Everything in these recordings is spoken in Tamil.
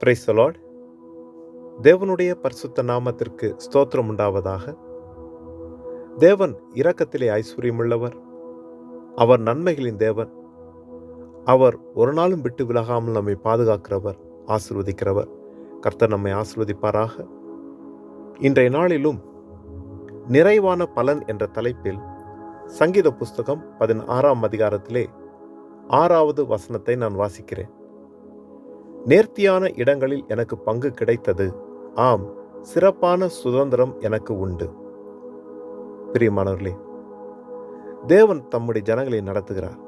Praise the Lord. தேவனுடைய பரிசுத்த நாமத்திற்கு ஸ்தோத்திரம் உண்டாவதாக. தேவன் இரக்கத்திலே ஐஸ்வர்யமுள்ளவர். அவர் நன்மைகளின் தேவன். அவர் ஒரு நாளும் விட்டு விலகாமல் நம்மை பாதுகாக்கிறவர், ஆசீர்வதிக்கிறவர். கர்த்தர் நம்மை ஆசீர்வதிப்பாராக. இன்றைய நாளிலும் நிறைவான பலன் என்ற தலைப்பில் சங்கீத புஸ்தகம் 16ஆம் அதிகாரத்திலே 6வது வசனத்தை நான் வாசிக்கிறேன். நேர்த்தியான இடங்களில் எனக்கு பங்கு கிடைத்தது, ஆம், சிறப்பான சுதந்திரம் எனக்கு உண்டு. பிரியமானவர்களே, தேவன் தம்முடைய ஜனங்களை நடத்துகிறார்.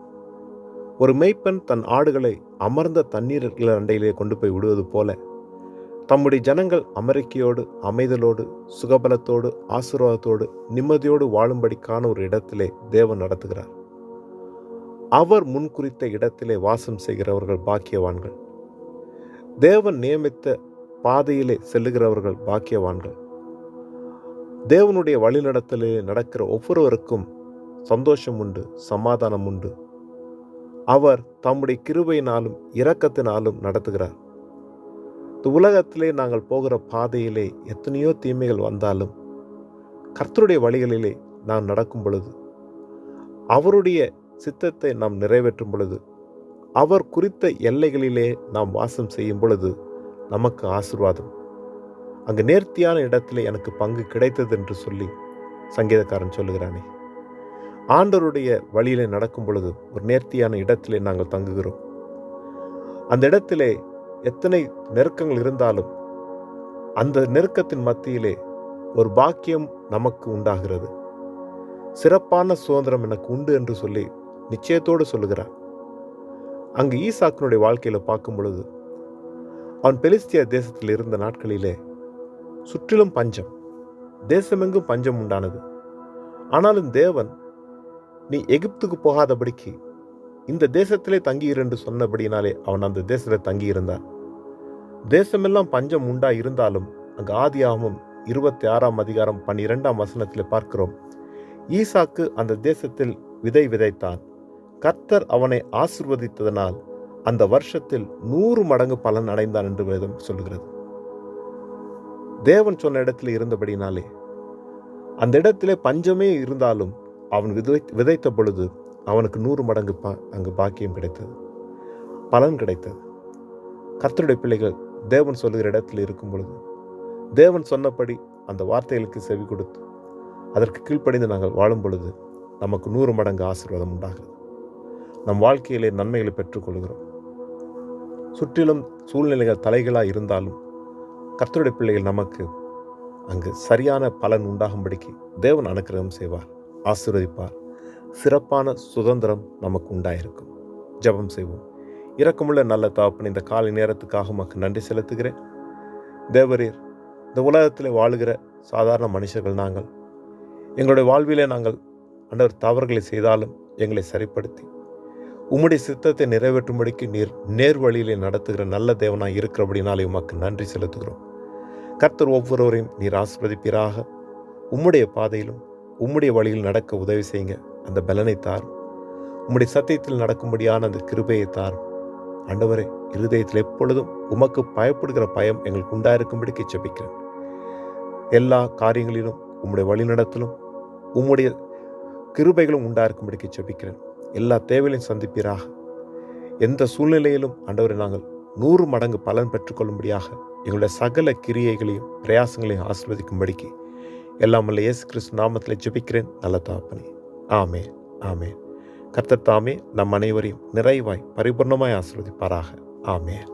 ஒரு மேய்ப்பன் தன் ஆடுகளை அமர்ந்த தண்ணீர்கள் அண்டையிலே கொண்டு போய் விடுவது போல தம்முடைய ஜனங்கள் அமெரிக்கையோடு, அமைதலோடு, சுகபலத்தோடு, ஆசீர்வாதத்தோடு, நிம்மதியோடு வாழும்படிக்கான ஒரு இடத்திலே தேவன் நடத்துகிறார். அவர் முன்குறித்த இடத்திலே வாசம் செய்கிறவர்கள் பாக்கியவான்கள். தேவன் நியமித்த பாதையிலே செல்லுகிறவர்கள் பாக்கியவான்கள். தேவனுடைய வழிநடத்தலிலே நடக்கிற ஒவ்வொருவருக்கும் சந்தோஷம் உண்டு, சமாதானம் உண்டு. அவர் தம்முடைய கிருபையினாலும் இரக்கத்தினாலும் நடத்துகிறார். இந்த உலகத்திலே நாங்கள் போகிற பாதையிலே எத்தனையோ தீமைகள் வந்தாலும் கர்த்தருடைய வழிகளிலே நாம் நடக்கும் பொழுது, அவருடைய சித்தத்தை நாம் நிறைவேற்றும் பொழுது, அவர் குறித்த எல்லைகளிலே நாம் வாசம் செய்யும் பொழுது நமக்கு ஆசீர்வாதம். அங்கு நேர்த்தியான இடத்திலே எனக்கு பங்கு கிடைத்தது என்று சொல்லி சங்கீதக்காரன் சொல்லுகிறானே. ஆண்டவருடைய வழியிலே நடக்கும் பொழுது ஒரு நேர்த்தியான இடத்திலே நாங்கள் தங்குகிறோம். அந்த இடத்திலே எத்தனை நெருக்கங்கள் இருந்தாலும் அந்த நெருக்கத்தின் மத்தியிலே ஒரு பாக்கியம் நமக்கு உண்டாகிறது. சிறப்பான சுதந்திரம் எனக்கு உண்டு என்று சொல்லி நிச்சயத்தோடு சொல்லுகிறார். அங்கு ஈசாக்கினுடைய வாழ்க்கையில் பார்க்கும் பொழுது, அவன் பெலிஸ்திய தேசத்தில் இருந்த நாட்களிலே சுற்றிலும் பஞ்சம், தேசமெங்கும் பஞ்சம் உண்டானது. ஆனாலும் தேவன், நீ எகிப்துக்கு போகாதபடிக்கு இந்த தேசத்திலே தங்கியிரு என்று சொன்னபடினாலே அவன் அந்த தேசத்தில் தங்கியிருந்தான். தேசமெல்லாம் பஞ்சம் உண்டா இருந்தாலும் அங்கு ஆதியாகமம் 26ஆம் அதிகாரம் 12ஆம் வசனத்தில் பார்க்கிறோம், ஈசாக்கு அந்த தேசத்தில் விதை விதைத்தான். கர்த்தர் அவனை ஆசீர்வதித்ததனால் அந்த வருஷத்தில் 100 மடங்கு பலன் அடைந்தான் என்று வேதம் சொல்லுகிறது. தேவன் சொன்ன இடத்துல இருந்தபடினாலே அந்த இடத்திலே பஞ்சமே இருந்தாலும் அவன் விதைத்த பொழுது அவனுக்கு 100 மடங்கு அங்கு பாக்கியம் கிடைத்தது, பலன் கிடைத்தது. கர்த்தருடைய பிள்ளைகள் தேவன் சொல்லுகிற இடத்துல இருக்கும் பொழுது, தேவன் சொன்னபடி அந்த வார்த்தைகளுக்கு செவி கொடுத்து அதற்கு கீழ்ப்படிந்து நாங்கள் வாழும் பொழுது நமக்கு 100 மடங்கு ஆசீர்வாதம் உண்டாகிறது. நம் வாழ்க்கையிலே நன்மைகளை பெற்றுக்கொள்கிறோம். சுற்றிலும் சூழ்நிலைகள் தலைகளாக இருந்தாலும் கர்த்தருடைய பிள்ளைகள் நமக்கு அங்கு சரியான பலன் உண்டாகும்படிக்கு தேவன் அனுக்கிரகம் செய்வார், ஆசீர்வதிப்பார். சிறப்பான சுதந்திரம் நமக்கு உண்டாயிருக்கும். ஜெபம் செய்வோம். இரக்கமுள்ள நல்ல தகப்பனே, இந்த காலை நேரத்துக்காக உமக்கு நன்றி செலுத்துகிறேன். தேவரீர், இந்த உலகத்தில் வாழுகிற சாதாரண மனுஷர்கள் நாங்கள். எங்களுடைய வாழ்விலே நாங்கள் ஆண்டவர் தவறுகளை செய்தாலும் எங்களை சரிப்படுத்தி உம்முடைய சித்தத்தை நிறைவேற்றும்படிக்கு நீர் நேர் வழியிலே நடத்துகிற நல்ல தேவனாய் இருக்கிறபடினாலே உமக்கு நன்றி செலுத்துகிறோம். கர்த்தர் ஒவ்வொருவரையும் நீர் ஆசீர்வதிப்பீராக. உம்முடைய பாதையிலும் உம்முடைய வழியில் நடக்க உதவி செய்யுங்க. அந்த பலனை தாரும். உம்முடைய சத்தியத்தில் நடக்கும்படியான அந்த கிருபையை தாரும். ஆண்டவரே, இருதயத்தில் எப்பொழுதும் உமக்கு பயப்படுகிற பயம் எங்களுக்கு உண்டாயிருக்கும்படிக்கு ஜெபிக்கிறேன். எல்லா காரியங்களிலும் உம்முடைய வழிநடத்தலும் உம்முடைய கிருபைகளும் உண்டாயிருக்கும்படிக்கு ஜெபிக்கிறேன். எல்லா தேவைகளையும் சந்திப்பீராக. எந்த சூழ்நிலையிலும் ஆண்டவரை நாங்கள் 100 மடங்கு பலன் பெற்றுக்கொள்ளும்படியாக எங்களுடைய சகல கிரியைகளையும் பிரயாசங்களையும் ஆசீர்வதிக்கும்படிக்கு எல்லாம் வல்ல இயேசு கிறிஸ்து நாமத்தில் ஜெபிக்கிறேன் நல்ல தகப்பனே. ஆமென், ஆமென். கர்த்தர் தாமே நம் அனைவரையும் நிறைவாய் பரிபூர்ணமாய் ஆசீர்வதிப்பாராக. ஆமென்.